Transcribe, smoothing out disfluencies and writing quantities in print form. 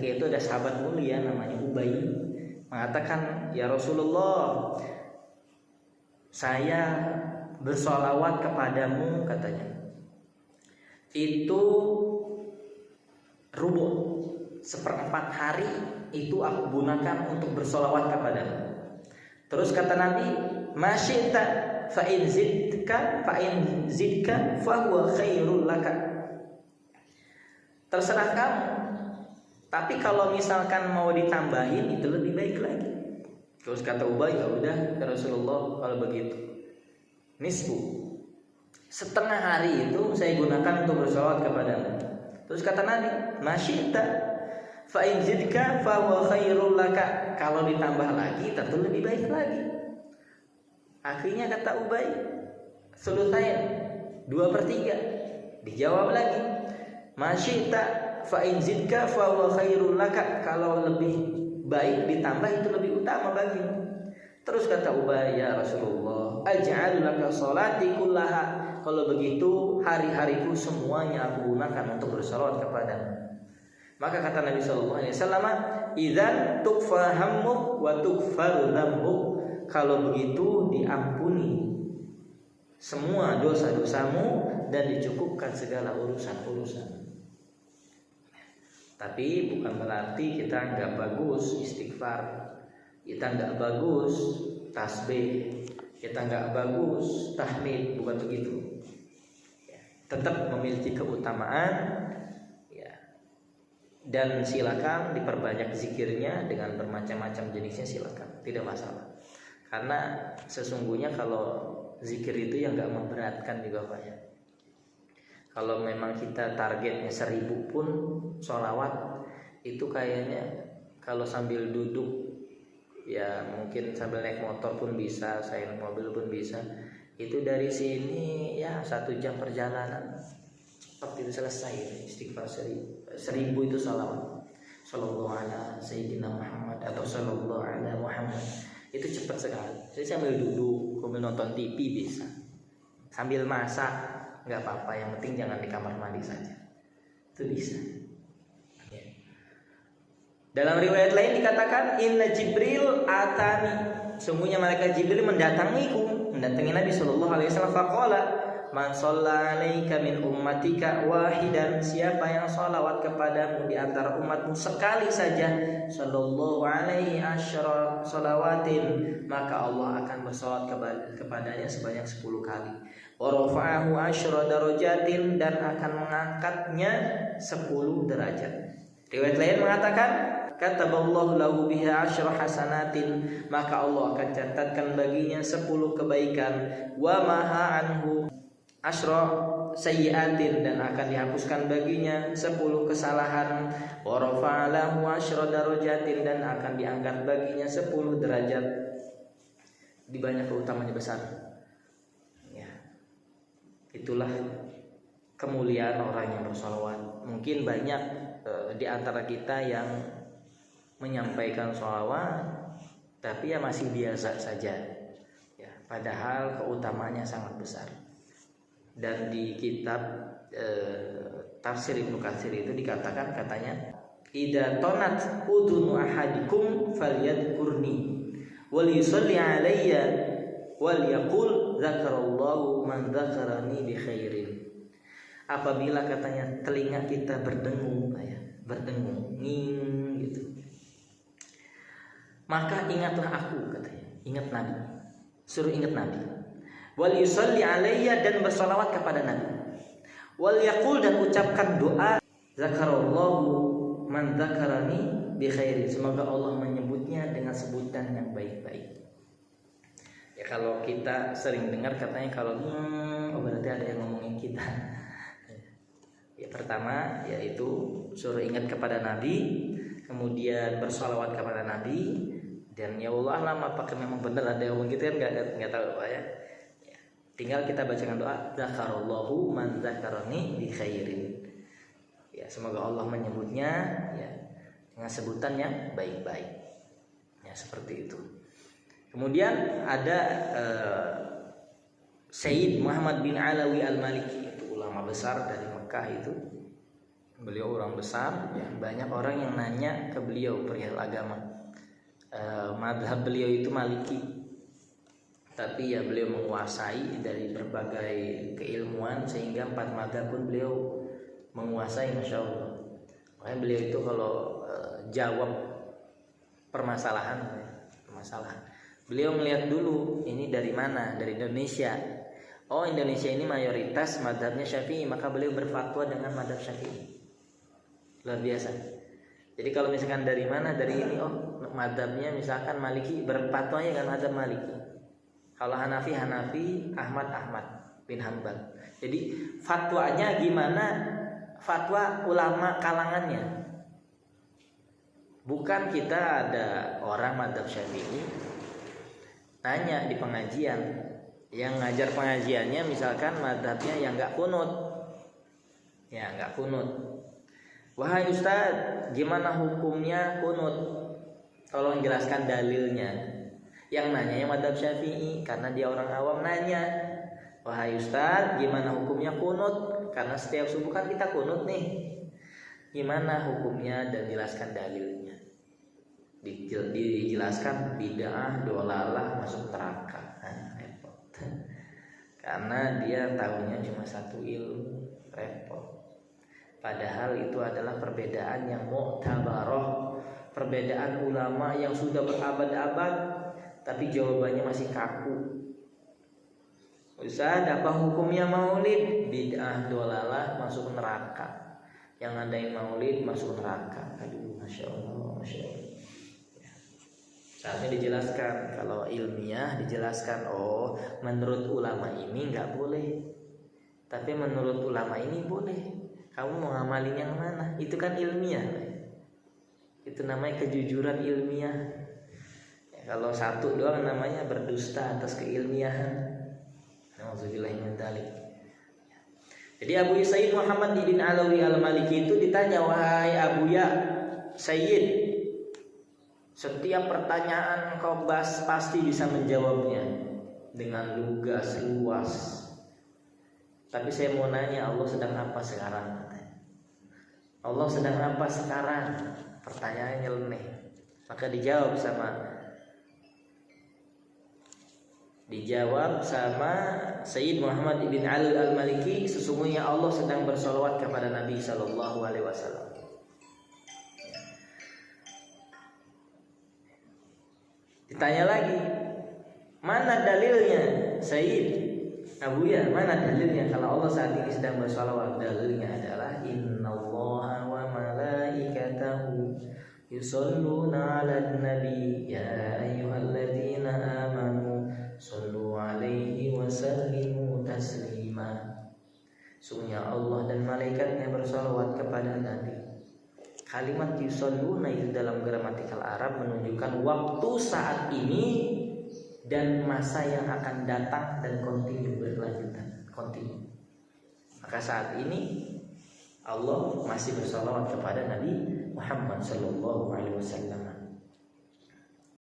ketika itu ada sahabat mulia namanya Ubay mengatakan, ya Rasulullah, saya bersolawat kepadamu, katanya, itu rubuh, 1/4 hari itu aku gunakan untuk bersolawat kepadamu. Terus kata Nabi, masyita fa in zidka fa huwa khairul laka. Terserah kamu, tapi kalau misalkan mau ditambahin itu lebih baik lagi. Terus kata Ubay, ya udah ya Rasulullah, kalau begitu nisfu, setengah hari itu saya gunakan untuk bersolawat kepadamu. Terus kata Nabi, masyita fa in zidka fa huwa khairul laka. Kalau ditambah lagi tentu lebih baik lagi. Akhirnya kata Ubay, sulusain 2/3. Dijawab lagi, masyita fa in zidka fa huwa khairul laka. Kalau lebih baik ditambah itu lebih utama bagimu. Terus kata Ubay, ya Rasulullah, aj'alu laka sholati kullaha. Kalau begitu hari-hariku semuanya aku gunakan untuk bersolawat kepadamu. Maka kata Nabi sallallahu alaihi wasallam, idzan tukfa hammuk wa tukfaru dzambuk. Kalau begitu diampuni semua dosa-dosamu dan dicukupkan segala urusan-urusan. Tapi bukan berarti kita nggak bagus istighfar, kita nggak bagus tasbih, kita nggak bagus tahmid, bukan begitu. Tetap memiliki keutamaan. Dan silakan diperbanyak zikirnya dengan bermacam-macam jenisnya, silakan, tidak masalah. Karena sesungguhnya kalau zikir itu yang nggak memberatkan juga Pak ya. Kalau memang kita targetnya 1000 pun sholawat, itu kayaknya kalau sambil duduk ya mungkin sambil naik motor pun bisa, saya naik mobil pun bisa. Itu dari sini ya 1 jam perjalanan itu selesai istighfar 1000 itu salawat. Sallallahu ala sayyidina Muhammad atau sallallahu ala Muhammad. Itu cepat sekali. Jadi sambil duduk, sambil nonton TV bisa. Sambil masak enggak apa-apa, yang penting jangan di kamar mandi saja. Itu bisa. Ya. Dalam riwayat lain dikatakan inna Jibril atani. Sungguhnya malaikat Jibril mendatangi Nabi sallallahu alaihi wasallam faqala man shalla 'alaika min ummatika wahidan, siapa yang sholawat kepadamu di antara umatmu sekali saja, sallallahu alaihi asyra shalawatin, maka Allah akan bersolawat kepadanya sebanyak 10 kali. Wa rafa'ahu asyra darajatin, dan akan mengangkatnya 10 derajat. Riwayat lain mengatakan kataballahu lahu biha asyra hasanatin, maka Allah akan catatkan baginya 10 kebaikan. Wa maha anhu asyra sayyiatin, dan akan dihapuskan baginya 10 kesalahan. Wa rafa'alahu asyra darajatin, dan akan diangkat baginya 10 derajat. Di banyak keutamaannya besar. Ya. Itulah kemuliaan orang yang bersolawat. Mungkin banyak di antara kita yang menyampaikan sholawat tapi ya masih biasa saja. Ya, padahal keutamaannya sangat besar. Dan di kitab tafsir Ibnu Katsir itu dikatakan, katanya idza tonat udunu ahadikum falyadkurni wal yusalli alayya wal yaqul dzakarallahu man dzakarani bi khairin. Apabila katanya telinga kita berdengung, berdengung gitu, maka ingatlah aku, katanya, ingat Nabi, suruh ingat Nabi. Wal yusalli alayya, dan bersalawat kepada Nabi. Wal yaqul, dan ucapkan doa zakarallahu man dzakarani bi khairin, semoga Allah menyebutnya dengan sebutan yang baik-baik. Ya kalau kita sering dengar katanya kalau berarti ada yang ngomongin kita. Ya pertama yaitu suruh ingat kepada Nabi, kemudian bersalawat kepada Nabi, dan ya Allah lama apakah memang benar ada yang ngomong gitu kan nggak tahu Pak ya. Tinggal kita bacakan doa zakarallahu man dzakarani bi khairin. Ya, semoga Allah menyebutnya ya dengan sebutan yang baik-baik. Ya, seperti itu. Kemudian ada Sayyid Muhammad bin Alawi Al-Maliki, itu ulama besar dari Mekah itu. Beliau orang besar, ya, banyak orang yang nanya ke beliau perihal agama. Madhab beliau itu Maliki, tapi ya beliau menguasai dari berbagai keilmuan sehingga 4 madhab pun beliau menguasai, masya Allah. Makanya beliau itu kalau jawab permasalahan, beliau melihat dulu ini dari mana, dari Indonesia. Oh, Indonesia ini mayoritas madhabnya Syafi'i, maka beliau berfatwa dengan madhab Syafi'i. Luar biasa. Jadi kalau misalkan dari mana, dari ini, oh madhabnya misalkan Maliki, berfatwanya kan madhab Maliki. Kalau Hanafi, Ahmad bin Hanbal. Jadi fatwanya gimana? Fatwa ulama kalangannya. Bukan kita ada orang madhab Syafi'i tanya di pengajian, yang ngajar pengajiannya misalkan madhabnya yang nggak kunut, ya nggak kunut. Wahai Ustadz, gimana hukumnya kunut? Tolong jelaskan dalilnya. Yang nanya yang madhab Syafi'i karena dia orang awam nanya, wahai Ustadz, gimana hukumnya kunut? Karena setiap subuh kan kita kunut nih. Gimana hukumnya dan jelaskan dalilnya. Dijelaskan bid'ah, dolalah, masuk neraka. Repot. Karena dia tahunya cuma satu ilmu, repot. Padahal itu adalah perbedaan yang mu'tabarah, perbedaan ulama yang sudah berabad-abad, tapi jawabannya masih kaku. Ustaz, apa hukumnya maulid? Bid'ah, dolalah, masuk neraka. Yang ngadain maulid masuk neraka. Aduh, masya Allah, masya Allah. Ya. Saatnya dijelaskan. Kalau ilmiah dijelaskan, oh menurut ulama ini nggak boleh, tapi menurut ulama ini boleh. Kamu mau ngamalin yang mana? Itu kan ilmiah. Itu namanya kejujuran ilmiah. Ya, kalau satu doang namanya berdusta atas keilmiahan. Nauzubillah min dzalik. Jadi Abu Sayyid Muhammad bin Alawi Al-Maliki itu ditanya, wahai Abu Ya Sayyid, setiap pertanyaan kau pasti bisa menjawabnya dengan lugas, luas. Tapi saya mau nanya, Allah sedang apa sekarang? Allah sedang apa sekarang? Pertanyaannya nyeleneh. Maka dijawab sama Sayyid Muhammad bin Ali Al-Maliki, sesungguhnya Allah sedang bersolawat kepada Nabi Sallallahu Alaihi Wasallam. Ditanya lagi, mana dalilnya Sayyid Abu Ya, mana dalilnya kalau Allah saat ini sedang bersolawat? Dalilnya adalah innallaha wa malaikatahu yusholluna 'alan nabi ya ayyuhalladzina amanu shollu 'alaihi wa sallimu taslima. Sungguhnya Allah dan malaikatnya bersolawat kepada Nabi. Kalimat yusholluna itu dalam gramatikal Arab menunjukkan waktu saat ini dan masa yang akan datang dan berkelanjutan. Maka saat ini Allah masih bersalawat kepada Nabi Muhammad sallallahu alaihi wasallam.